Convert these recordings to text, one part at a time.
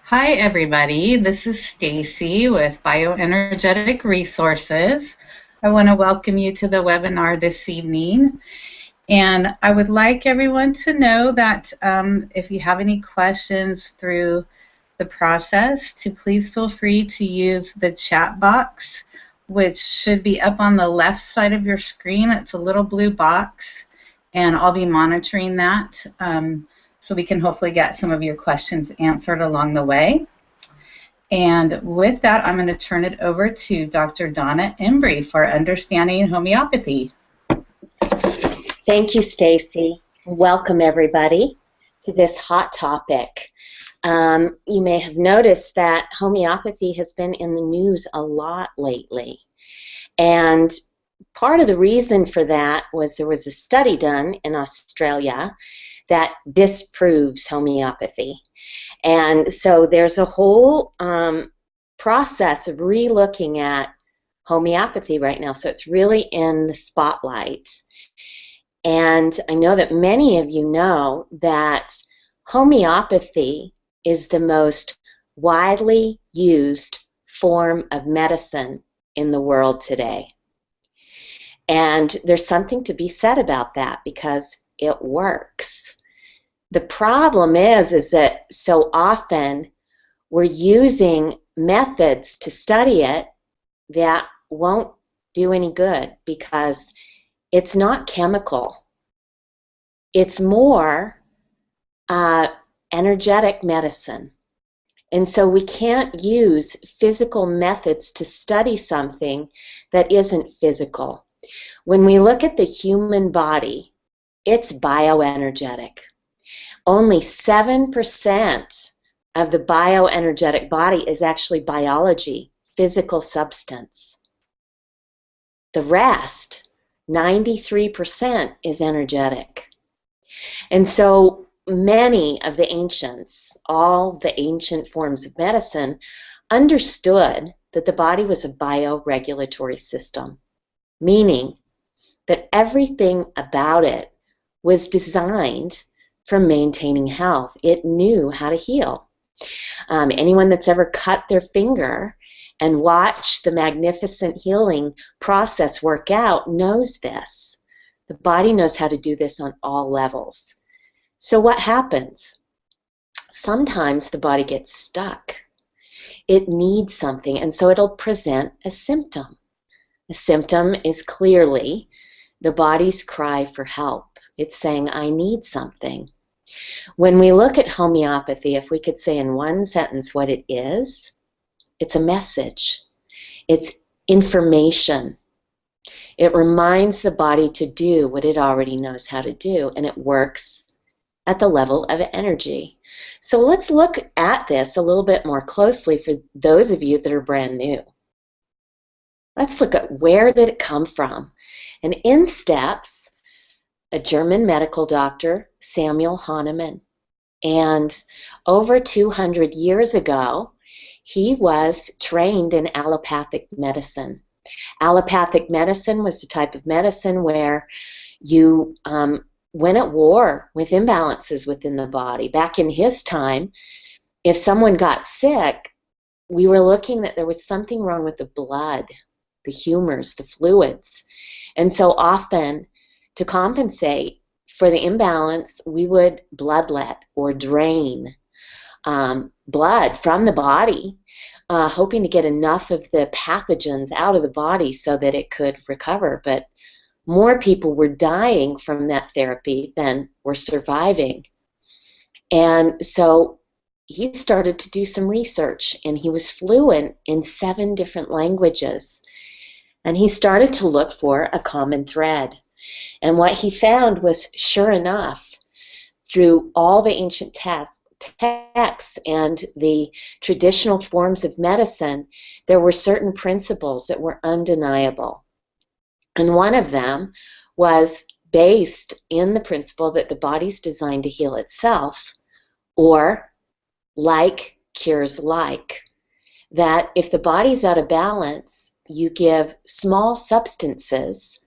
Hi, everybody. This is Stacy with Bioenergetic Resources. I want to welcome you to the webinar this evening. And I would like everyone to know that if you have any questions through the process, to please feel free to use the chat box, which should be up on the left side of your screen. It's a little blue box, and I'll be monitoring that so we can hopefully get some of your questions answered along the way. And with that, I'm going to turn it over to Dr. Donna Embry for Understanding Homeopathy. Thank you, Stacy. Welcome, everybody, to this hot topic. You may have noticed that homeopathy has been in the news a lot lately. And part of the reason for that was there was a study done in Australia that disproves homeopathy. And so there's a whole process of re-looking at homeopathy right now. So it's really in the spotlight. And I know that many of you know that homeopathy is the most widely used form of medicine in the world today. And there's something to be said about that because it works. The problem is that so often we're using methods to study it that won't do any good because it's not chemical. It's more energetic medicine. And so we can't use physical methods to study something that isn't physical. When we look at the human body, it's bioenergetic. Only 7% of the bioenergetic body is actually biology, physical substance. The rest, 93%, is energetic. And so many of the ancients, all the ancient forms of medicine, understood that the body was a bioregulatory system, meaning that everything about it was designed for maintaining health. It knew how to heal. Anyone that's ever cut their finger and watched the magnificent healing process work out knows this. The body knows how to do this on all levels. So what happens? Sometimes the body gets stuck. It needs something, and so it'll present a symptom. A symptom is clearly the body's cry for help. It's saying, I need something. When we look at homeopathy, if we could say in one sentence what it is, it's a message. It's information. It reminds the body to do what it already knows how to do, and it works at the level of energy. So let's look at this a little bit more closely for those of you that are brand new. Let's look at where did it come from. And in steps a German medical doctor, Samuel Hahnemann. And over 200 years ago, he was trained in allopathic medicine. Allopathic medicine was the type of medicine where you went at war with imbalances within the body. Back in his time, if someone got sick, we were looking that there was something wrong with the blood, the humors, the fluids. And so often, to compensate for the imbalance, we would bloodlet or drain blood from the body, hoping to get enough of the pathogens out of the body so that it could recover. But more people were dying from that therapy than were surviving. And so he started to do some research, and he was fluent in 7 different languages. And he started to look for a common thread. And what he found was, sure enough, through all the ancient texts and the traditional forms of medicine, there were certain principles that were undeniable. And one of them was based in the principle that the body's designed to heal itself, or like cures like. That if the body's out of balance, you give small substances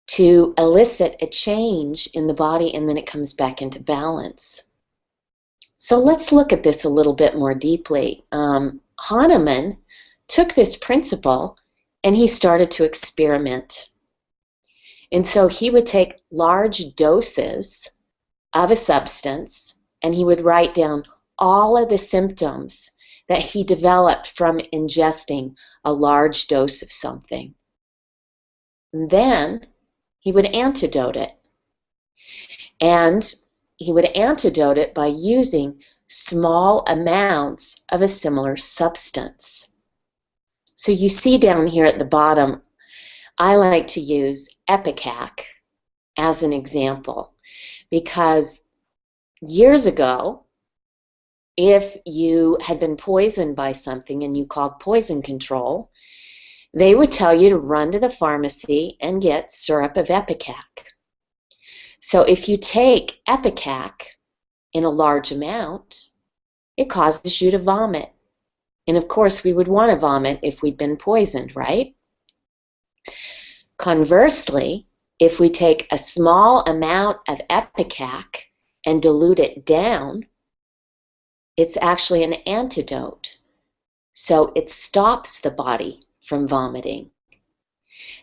to elicit a change in the body, and then it comes back into balance. So let's look at this a little bit more deeply. Hahnemann took this principle and he started to experiment. And so he would take large doses of a substance and he would write down all of the symptoms that he developed from ingesting a large dose of something. And then he would antidote it. And he would antidote it by using small amounts of a similar substance. So you see down here at the bottom, I like to use ipecac as an example because years ago, if you had been poisoned by something and you called poison control, they would tell you to run to the pharmacy and get syrup of ipecac. So if you take ipecac in a large amount, it causes you to vomit. And of course, we would want to vomit if we'd been poisoned, right? Conversely, if we take a small amount of ipecac and dilute it down, it's actually an antidote. So it stops the body from vomiting.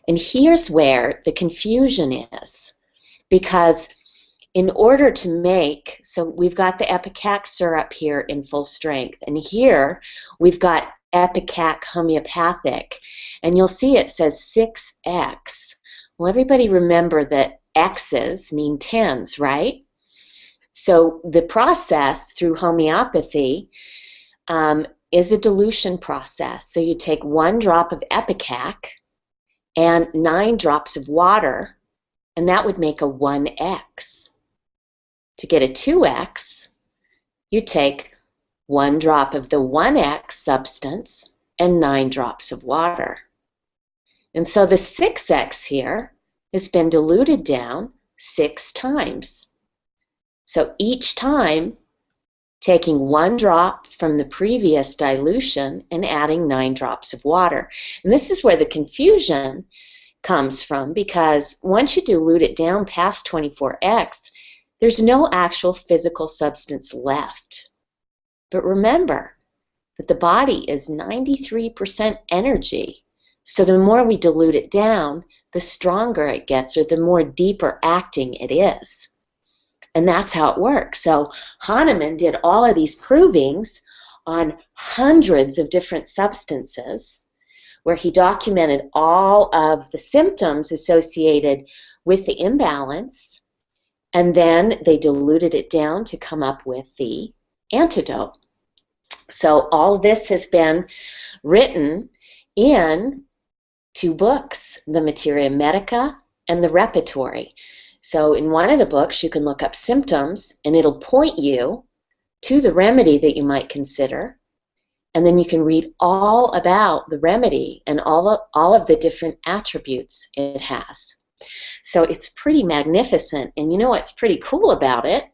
And here's where the confusion is. Because in order to make, so we've got the ipecac syrup here in full strength, and here we've got ipecac homeopathic, and you'll see it says 6x. Well, everybody remember that x's mean tens, right? So the process through homeopathy is a dilution process. So you take 1 drop of ipecac and 9 drops of water, and that would make a 1x. To get a 2x, you take 1 drop of the 1x substance and 9 drops of water. And so the 6x here has been diluted down 6 times. So each time, taking 1 drop from the previous dilution and adding 9 drops of water. And this is where the confusion comes from, because once you dilute it down past 24x, there's no actual physical substance left. But remember that the body is 93% energy. So the more we dilute it down, the stronger it gets, or the more deeper acting it is. And that's how it works. So Hahnemann did all of these provings on hundreds of different substances, where he documented all of the symptoms associated with the imbalance, and then they diluted it down to come up with the antidote. So all of this has been written in 2 books, the Materia Medica and the Repertory. So in one of the books, you can look up symptoms, and it'll point you to the remedy that you might consider. And then you can read all about the remedy and all of the different attributes it has. So it's pretty magnificent. And you know what's pretty cool about it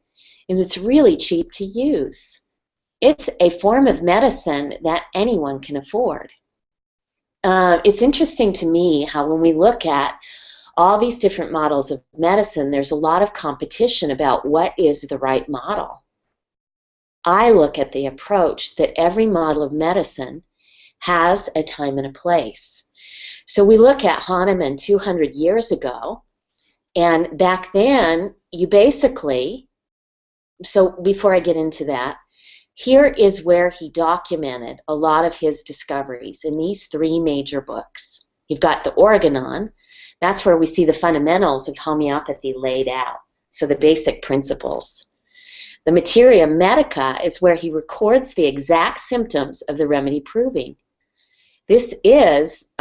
is it's really cheap to use. It's a form of medicine that anyone can afford. It's interesting to me how when we look at all these different models of medicine, there's a lot of competition about what is the right model. I look at the approach that every model of medicine has a time and a place. So we look at Hahnemann 200 years ago, and back then, you basically, so before I get into that, here is where he documented a lot of his discoveries in these 3 major books. You've got the Organon. That's where we see the fundamentals of homeopathy laid out, so the basic principles. The Materia Medica is where he records the exact symptoms of the remedy proving. This is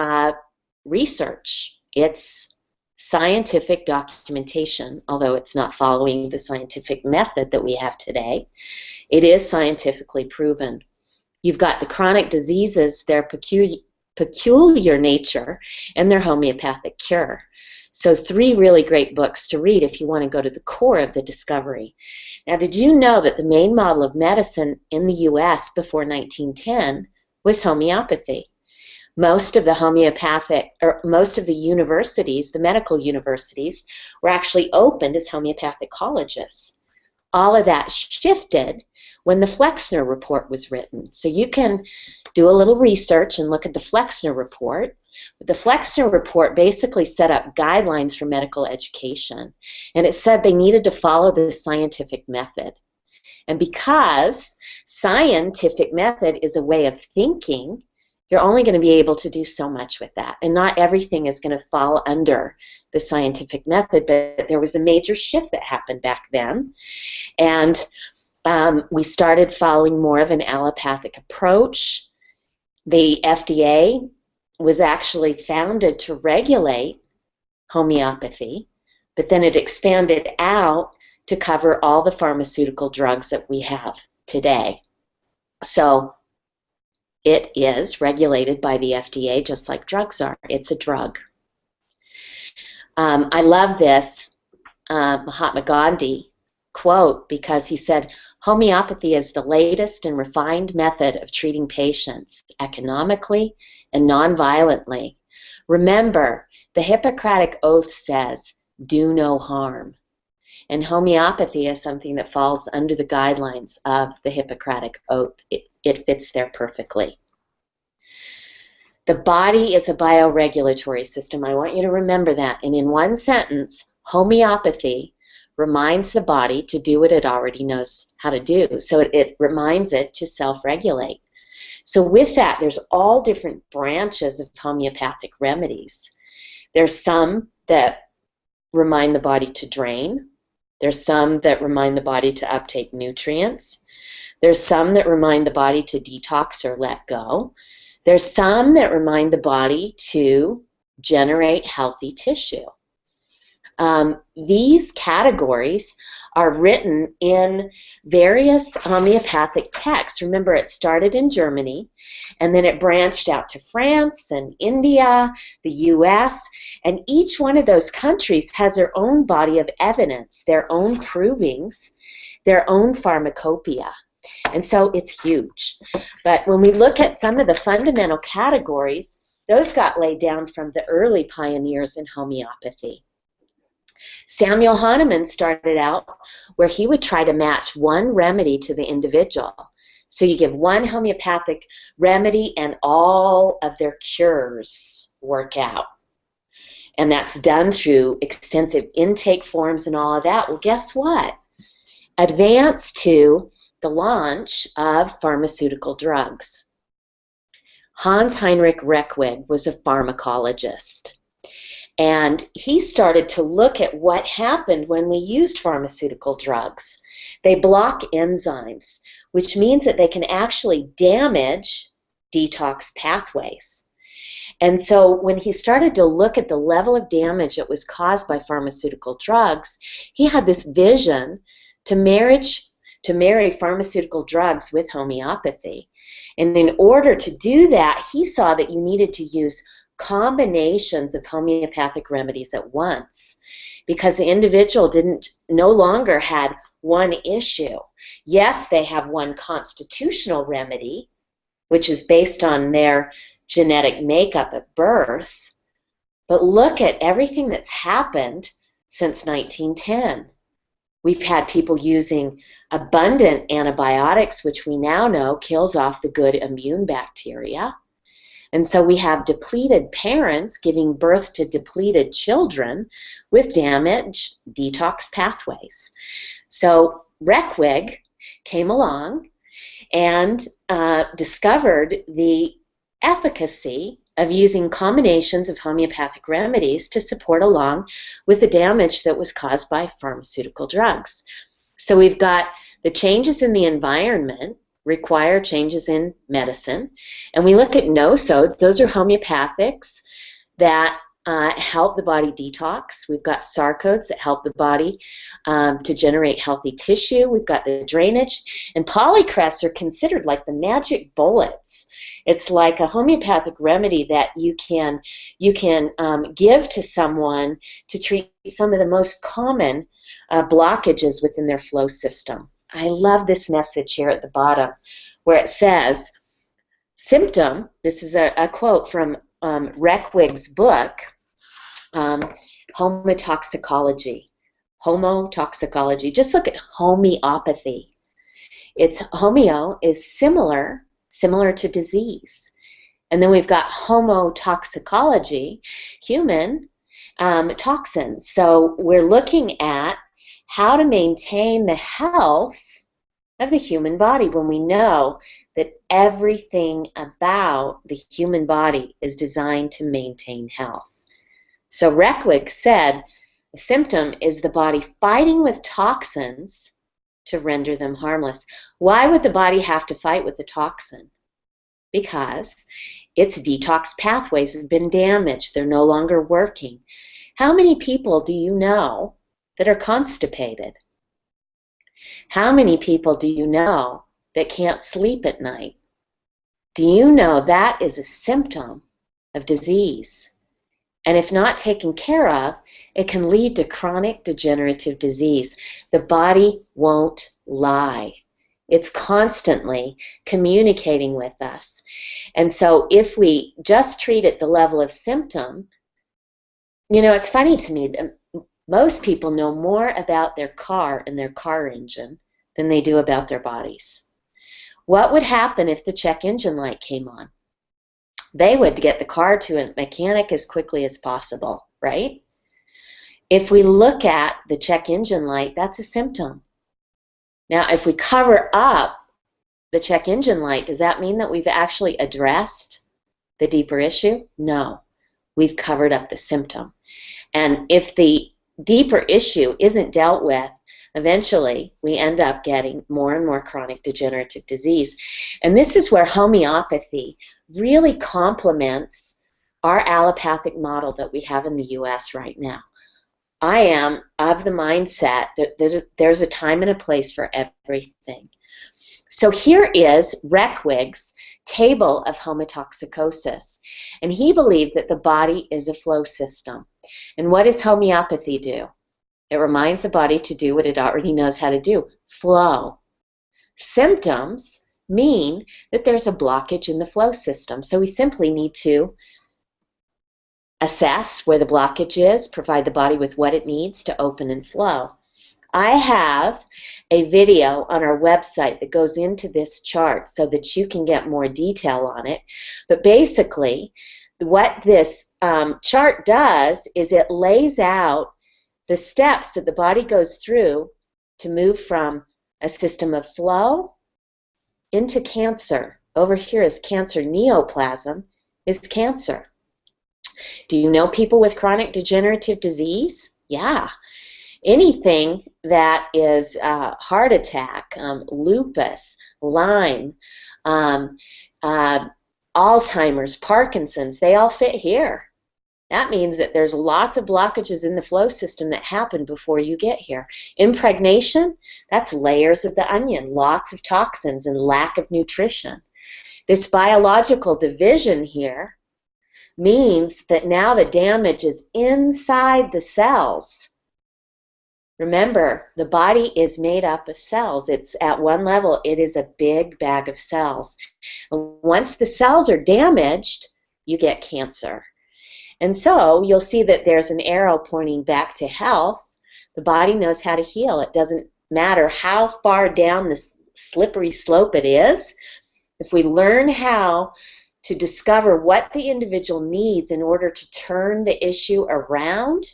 research. It's scientific documentation, although it's not following the scientific method that we have today. It is scientifically proven. You've got the chronic diseases, their peculiar nature, and their homeopathic cure. So 3 really great books to read if you want to go to the core of the discovery. Now, did you know that the main model of medicine in the U.S. before 1910 was homeopathy? Most of the homeopathic, or most of the universities, the medical universities, were actually opened as homeopathic colleges. All of that shifted when the Flexner report was written. So you can do a little research and look at the Flexner report. But the Flexner report basically set up guidelines for medical education, and it said they needed to follow the scientific method. And because scientific method is a way of thinking, you're only going to be able to do so much with that. And not everything is going to fall under the scientific method, but there was a major shift that happened back then. And we started following more of an allopathic approach. The FDA was actually founded to regulate homeopathy, but then it expanded out to cover all the pharmaceutical drugs that we have today. So it is regulated by the FDA just like drugs are. It's a drug. I love this Mahatma Gandhi quote because he said, homeopathy is the latest and refined method of treating patients economically and non-violently. Remember, the Hippocratic Oath says, do no harm. And homeopathy is something that falls under the guidelines of the Hippocratic Oath. It fits there perfectly. The body is a bioregulatory system. I want you to remember that. And in one sentence, homeopathy reminds the body to do what it already knows how to do. So it reminds it to self-regulate. So with that, there's all different branches of homeopathic remedies. There's some that remind the body to drain. There's some that remind the body to uptake nutrients. There's some that remind the body to detox or let go. There's some that remind the body to generate healthy tissue. These categories are written in various homeopathic texts. Remember, it started in Germany, and then it branched out to France and India, the US, and each one of those countries has their own body of evidence, their own provings, their own pharmacopoeia. And so it's huge. But when we look at some of the fundamental categories, those got laid down from the early pioneers in homeopathy. Samuel Hahnemann started out where he would try to match one remedy to the individual. So you give one homeopathic remedy and all of their cures work out. And that's done through extensive intake forms and all of that. Well, guess what? Advance to the launch of pharmaceutical drugs. Hans Heinrich Reckwig was a pharmacologist. And he started to look at what happened when we used pharmaceutical drugs. They block enzymes, which means that they can actually damage detox pathways. And so when he started to look at the level of damage that was caused by pharmaceutical drugs, he had this vision to marry pharmaceutical drugs with homeopathy. And in order to do that, he saw that you needed to use combinations of homeopathic remedies at once because the individual no longer had one issue. Yes, they have one constitutional remedy, which is based on their genetic makeup at birth, but look at everything that's happened since 1910. We've had people using abundant antibiotics, which we now know kills off the good immune bacteria. And so we have depleted parents giving birth to depleted children with damaged detox pathways. So Reckwig came along and discovered the efficacy of using combinations of homeopathic remedies to support along with the damage that was caused by pharmaceutical drugs. So we've got the changes in the environment require changes in medicine. And we look at nosodes. Those are homeopathics that help the body detox. We've got sarcodes that help the body to generate healthy tissue. We've got the drainage. And polycrests are considered like the magic bullets. It's like a homeopathic remedy that you can give to someone to treat some of the most common blockages within their flow system. I love this message here at the bottom where it says, symptom, this is a quote from Reckwig's book, Homotoxicology. Homotoxicology. Just look at homeopathy. It's homeo is similar to disease. And then we've got homotoxicology, human toxins. So we're looking at how to maintain the health of the human body when we know that everything about the human body is designed to maintain health. So Reckwick said a symptom is the body fighting with toxins to render them harmless. Why would the body have to fight with the toxin? Because its detox pathways have been damaged. They're no longer working. How many people do you know that are constipated? How many people do you know that can't sleep at night? Do you know that is a symptom of disease? And if not taken care of, it can lead to chronic degenerative disease. The body won't lie. It's constantly communicating with us. And so if we just treat at the level of symptom, you know, it's funny to me that most people know more about their car and their car engine than they do about their bodies. What would happen if the check engine light came on? They would get the car to a mechanic as quickly as possible, right? If we look at the check engine light, that's a symptom. Now, if we cover up the check engine light, does that mean that we've actually addressed the deeper issue? No, we've covered up the symptom. And if the deeper issue isn't dealt with, eventually we end up getting more and more chronic degenerative disease. And this is where homeopathy really complements our allopathic model that we have in the US right now. I am of the mindset that there's a time and a place for everything. So here is Reckwick's table of homotoxicosis. And he believed that the body is a flow system. And what does homeopathy do? It reminds the body to do what it already knows how to do, flow. Symptoms mean that there's a blockage in the flow system. So we simply need to assess where the blockage is, provide the body with what it needs to open and flow. I have a video on our website that goes into this chart so that you can get more detail on it. But basically, what this chart does is it lays out the steps that the body goes through to move from a system of flow into cancer. Over here is cancer. Neoplasm is cancer. Do you know people with chronic degenerative disease? Yeah. Anything that is heart attack, lupus, Lyme, Alzheimer's, Parkinson's, they all fit here. That means that there's lots of blockages in the flow system that happen before you get here. Impregnation, that's layers of the onion, lots of toxins and lack of nutrition. This biological division here means that now the damage is inside the cells. Remember, the body is made up of cells. It's at one level, it is a big bag of cells. And once the cells are damaged, you get cancer. And so you'll see that there's an arrow pointing back to health. The body knows how to heal. It doesn't matter how far down the slippery slope it is. If we learn how to discover what the individual needs in order to turn the issue around,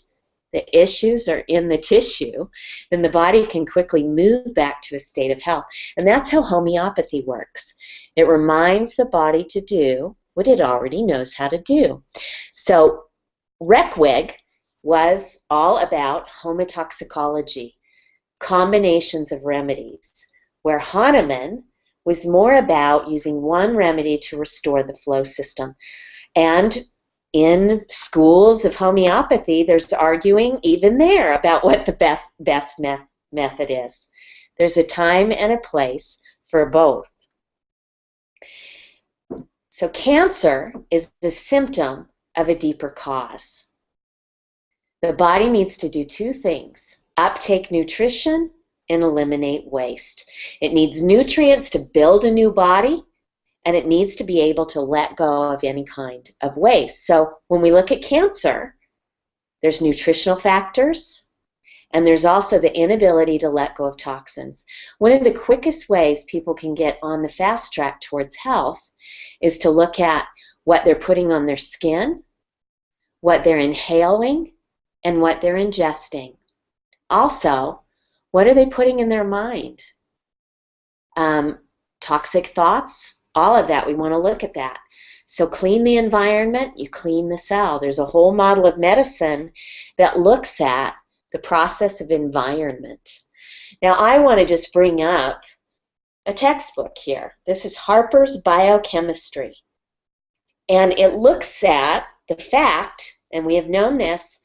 the issues are in the tissue, then the body can quickly move back to a state of health. And that's how homeopathy works. It reminds the body to do what it already knows how to do. So Reckwick was all about homotoxicology, combinations of remedies, where Hahnemann was more about using one remedy to restore the flow system. And in schools of homeopathy, there's arguing even there about what the best method is. There's a time and a place for both. So cancer is the symptom of a deeper cause. The body needs to do two things: uptake nutrition and eliminate waste. It needs nutrients to build a new body, and it needs to be able to let go of any kind of waste. So when we look at cancer, there's nutritional factors And there's also the inability to let go of toxins. One of the quickest ways people can get on the fast track towards health is to look at what they're putting on their skin, what they're inhaling, and what they're ingesting. Also, what are they putting in their mind? Toxic thoughts, all of that, we want to look at that. So clean the environment, you clean the cell. There's a whole model of medicine that looks at the process of environment. Now I want to just bring up a textbook here. This is Harper's Biochemistry. And it looks at the fact, and we have known this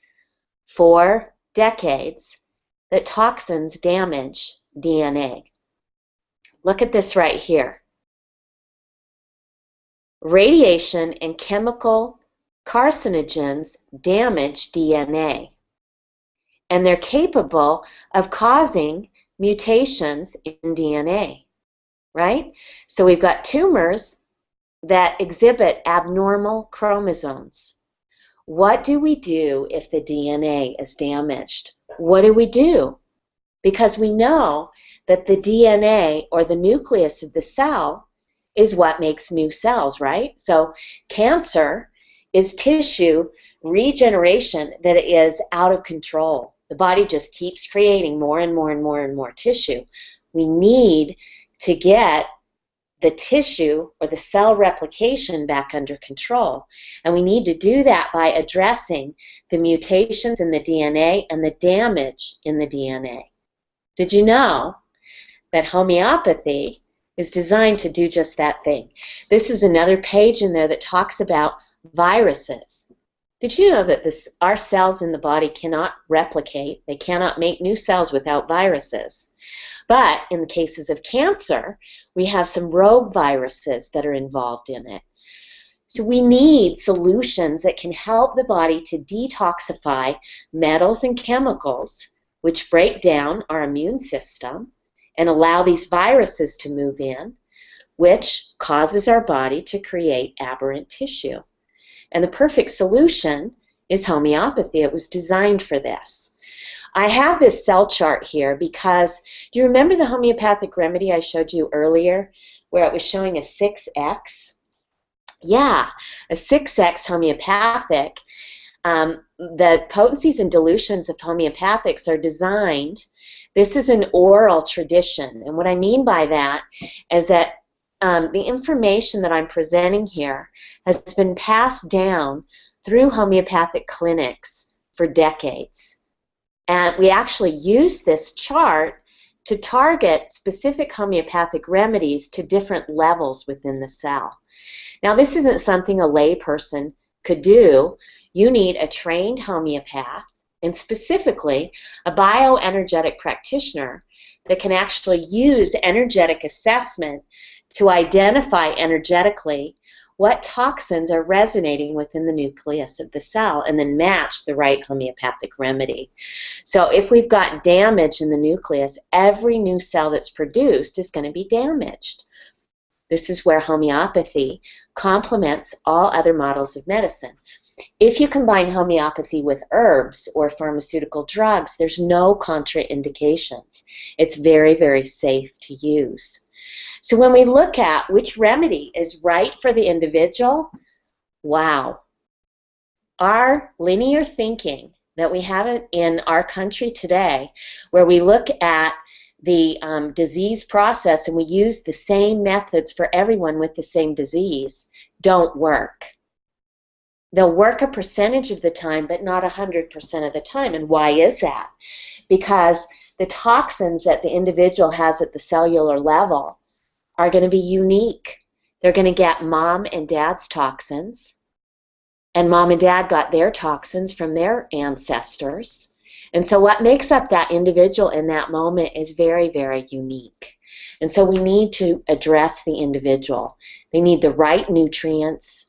for decades, that toxins damage DNA. Look at this right here. Radiation and chemical carcinogens damage DNA, and they're capable of causing mutations in DNA, right? So we've got tumors that exhibit abnormal chromosomes. What do we do if the DNA is damaged? What do we do? Because we know that the DNA, or the nucleus of the cell, is what makes new cells, right? So cancer is tissue regeneration that is out of control. The body just keeps creating more and more and more and more tissue. We need to get the tissue or the cell replication back under control. And we need to do that by addressing the mutations in the DNA and the damage in the DNA. Did you know that homeopathy is designed to do just that thing? This is another page in there that talks about viruses. Did you know that our cells in the body cannot replicate? They cannot make new cells without viruses. But in the cases of cancer, we have some rogue viruses that are involved in it. So we need solutions that can help the body to detoxify metals and chemicals, which break down our immune system and allow these viruses to move in, which causes our body to create aberrant tissue. And the perfect solution is homeopathy. It was designed for this. I have this cell chart here because, do you remember the homeopathic remedy I showed you earlier where it was showing a 6X? Yeah, a 6X homeopathic. The potencies and dilutions of homeopathics are designed. This is an oral tradition, and what I mean by that is that the information that I'm presenting here has been passed down through homeopathic clinics for decades. And we actually use this chart to target specific homeopathic remedies to different levels within the cell. Now, this isn't something a layperson could do. You need a trained homeopath, and specifically a bioenergetic practitioner that can actually use energetic assessment to identify energetically what toxins are resonating within the nucleus of the cell and then match the right homeopathic remedy. So if we've got damage in the nucleus, every new cell that's produced is going to be damaged. This is where homeopathy complements all other models of medicine. If you combine homeopathy with herbs or pharmaceutical drugs, there's no contraindications. It's very, very safe to use. So when we look at which remedy is right for the individual, wow. Our linear thinking that we have in our country today, where we look at the disease process and we use the same methods for everyone with the same disease, don't work. They'll work a percentage of the time, but not 100% of the time. And why is that? Because the toxins that the individual has at the cellular level are going to be unique. They're going to get mom and dad's toxins, and mom and dad got their toxins from their ancestors. And so what makes up that individual in that moment is very, very unique. And so we need to address the individual. They need the right nutrients.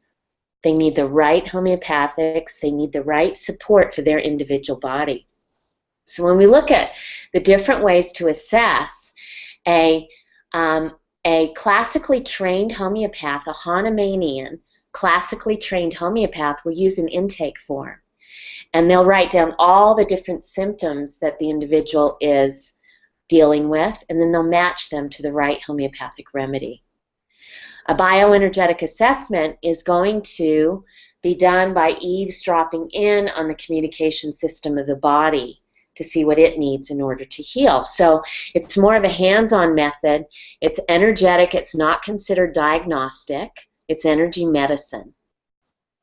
They need the right homeopathics. They need the right support for their individual body. So when we look at the different ways to assess a classically trained homeopath, a Hahnemannian classically trained homeopath, will use an intake form. And they'll write down all the different symptoms that the individual is dealing with, and then they'll match them to the right homeopathic remedy. A bioenergetic assessment is going to be done by eavesdropping in on the communication system of the body to see what it needs in order to heal. So it's more of a hands-on method. It's energetic. It's not considered diagnostic. It's energy medicine.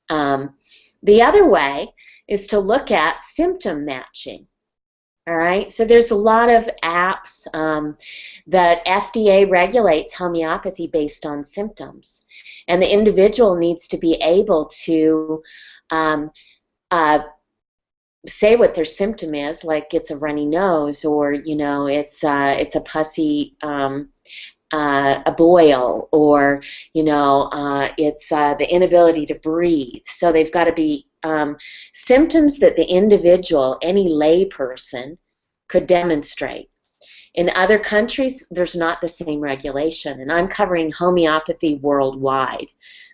The other way is to look at symptom matching. All right, so there's a lot of apps that FDA regulates homeopathy based on symptoms, and the individual needs to be able to say what their symptom is, like it's a runny nose, or it's a pussy, a boil, or it's the inability to breathe. So they've got to be symptoms that the individual, any lay person, could demonstrate. In other countries, there's not the same regulation, and I'm covering homeopathy worldwide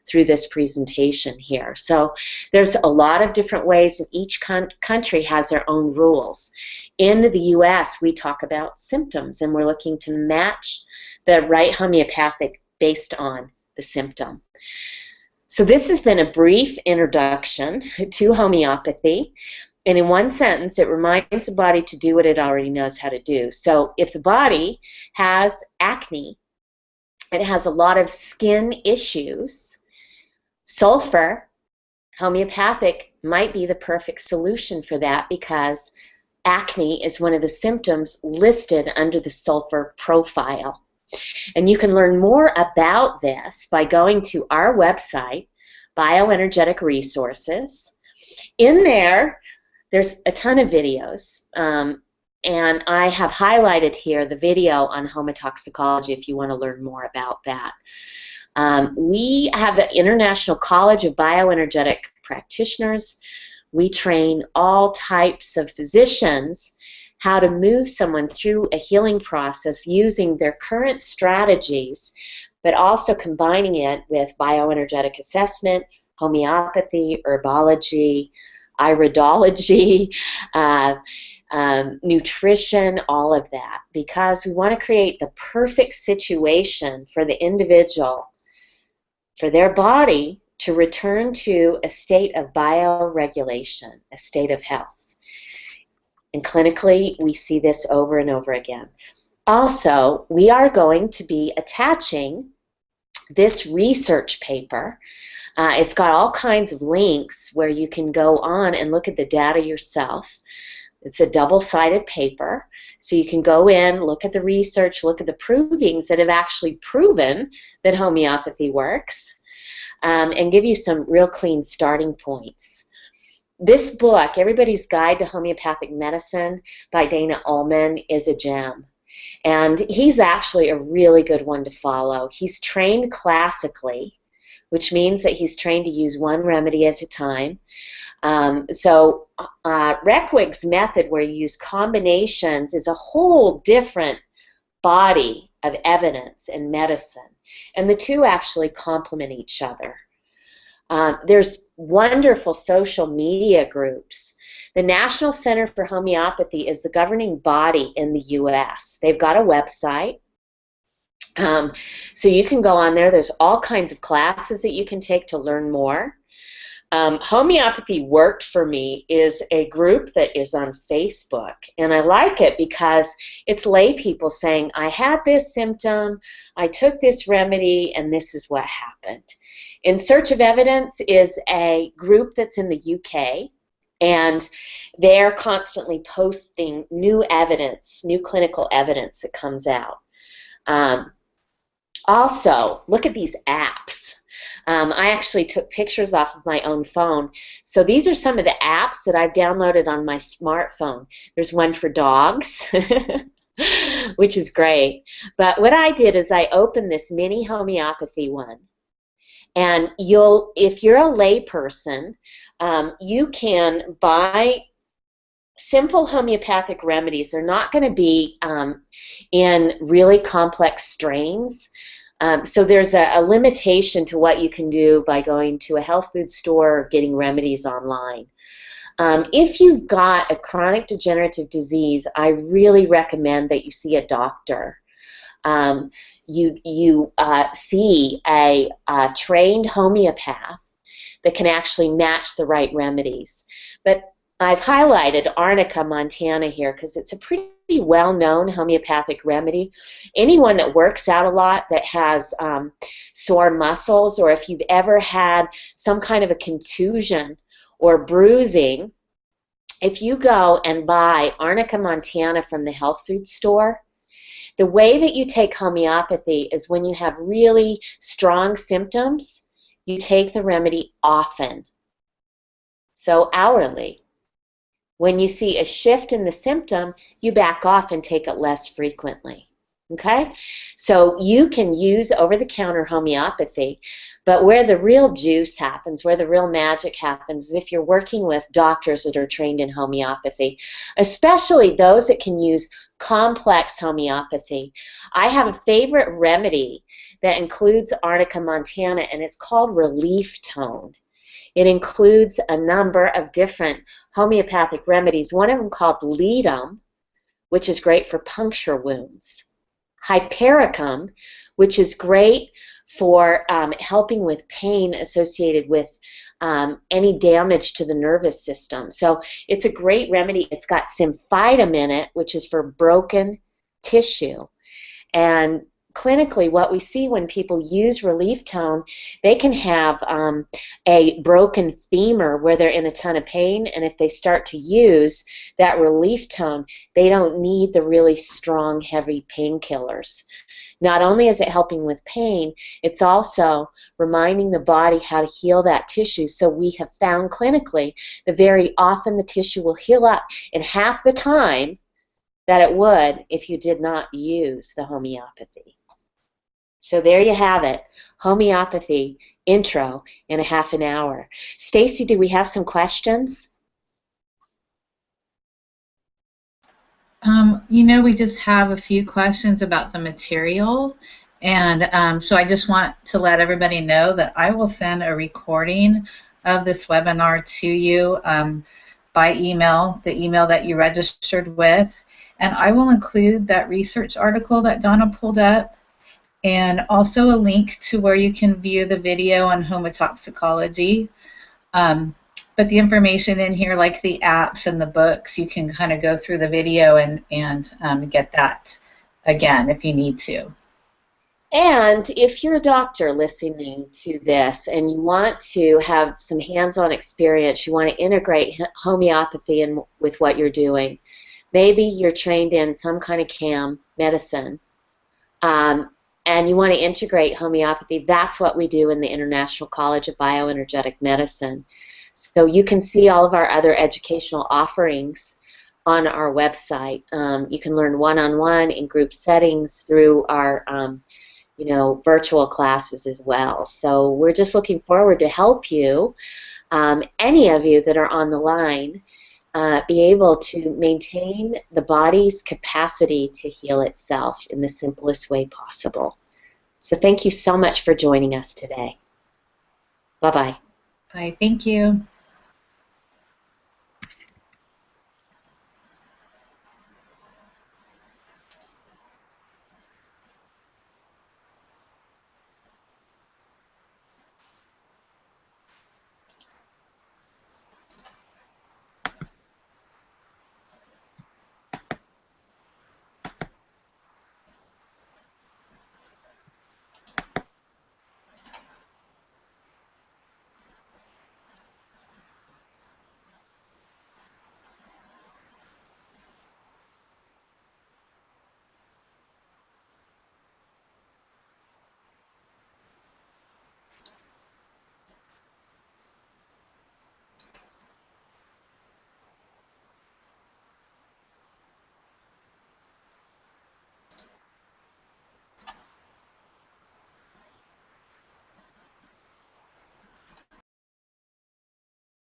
through this presentation here. So there's a lot of different ways, and each country has their own rules. In the US, we talk about symptoms, and we're looking to match the right homeopathic based on the symptom. So this has been a brief introduction to homeopathy, and in one sentence, it reminds the body to do what it already knows how to do. So if the body has acne, it has a lot of skin issues, sulfur, homeopathic might be the perfect solution for that, because acne is one of the symptoms listed under the sulfur profile. And you can learn more about this by going to our website, Bioenergetic Resources. In there's a ton of videos, and I have highlighted here the video on homotoxicology if you want to learn more about that. We have the International College of Bioenergetic Practitioners. We train all types of physicians how to move someone through a healing process using their current strategies, but also combining it with bioenergetic assessment, homeopathy, herbology, iridology, nutrition, all of that, because we want to create the perfect situation for the individual, for their body to return to a state of bioregulation, a state of health. And clinically, we see this over and over again. Also, we are going to be attaching this research paper. It's got all kinds of links where you can go on and look at the data yourself. It's a double-sided paper, so you can go in, look at the research, look at the provings that have actually proven that homeopathy works, and give you some real clean starting points. This book, Everybody's Guide to Homeopathic Medicine by Dana Ullman, is a gem. And he's actually a really good one to follow. He's trained classically, which means that he's trained to use one remedy at a time. Reckwig's method, where you use combinations, is a whole different body of evidence in medicine. And the two actually complement each other. There's wonderful social media groups. The National Center for Homeopathy is the governing body in the U.S. They've got a website. So you can go on there. There's all kinds of classes that you can take to learn more. Homeopathy Worked For Me is a group that is on Facebook, and I like it because it's lay people saying, I had this symptom, I took this remedy, and this is what happened. In Search of Evidence is a group that's in the UK, and they're constantly posting new evidence, new clinical evidence that comes out. Also, look at these apps. I actually took pictures off of my own phone. So these are some of the apps that I've downloaded on my smartphone. There's one for dogs, which is great. But what I did is I opened this mini homeopathy one. And if you're a lay person, you can buy simple homeopathic remedies. They're not going to be in really complex strains. So there's a limitation to what you can do by going to a health food store or getting remedies online. If you've got a chronic degenerative disease, I really recommend that you see a doctor. You see a trained homeopath that can actually match the right remedies. But I've highlighted Arnica montana here because it's a pretty well-known homeopathic remedy. Anyone that works out a lot, that has sore muscles, or if you've ever had some kind of a contusion or bruising, if you go and buy Arnica montana from the health food store, the way that you take homeopathy is when you have really strong symptoms, you take the remedy often, so hourly. When you see a shift in the symptom, you back off and take it less frequently. Okay? So you can use over-the-counter homeopathy, but where the real juice happens, where the real magic happens, is if you're working with doctors that are trained in homeopathy, especially those that can use complex homeopathy. I have a favorite remedy that includes Arnica montana, and it's called Relief Tone. It includes a number of different homeopathic remedies, one of them called Ledum, which is great for puncture wounds. Hypericum, which is great for helping with pain associated with any damage to the nervous system. So it's a great remedy. It's got symphytum in it, which is for broken tissue. And clinically, what we see when people use Relief Tone, they can have a broken femur where they're in a ton of pain, and if they start to use that Relief Tone, they don't need the really strong, heavy painkillers. Not only is it helping with pain, it's also reminding the body how to heal that tissue. So we have found clinically that very often the tissue will heal up in half the time that it would if you did not use the homeopathy. So there you have it, homeopathy intro in a half an hour. Stacy, do we have some questions? We just have a few questions about the material, and so I just want to let everybody know that I will send a recording of this webinar to you by email, the email that you registered with, and I will include that research article that Donna pulled up, and also a link to where you can view the video on homotoxicology. But the information in here, like the apps and the books, you can kind of go through the video and get that again if you need to. And if you're a doctor listening to this and you want to have some hands-on experience, you want to integrate homeopathy in with what you're doing, maybe you're trained in some kind of CAM medicine, and you want to integrate homeopathy, that's what we do in the International College of Bioenergetic Medicine. So you can see all of our other educational offerings on our website. You can learn one-on-one in group settings through our virtual classes as well. So we're just looking forward to help you, any of you that are on the line, be able to maintain the body's capacity to heal itself in the simplest way possible. So thank you so much for joining us today. Bye-bye. Bye, thank you.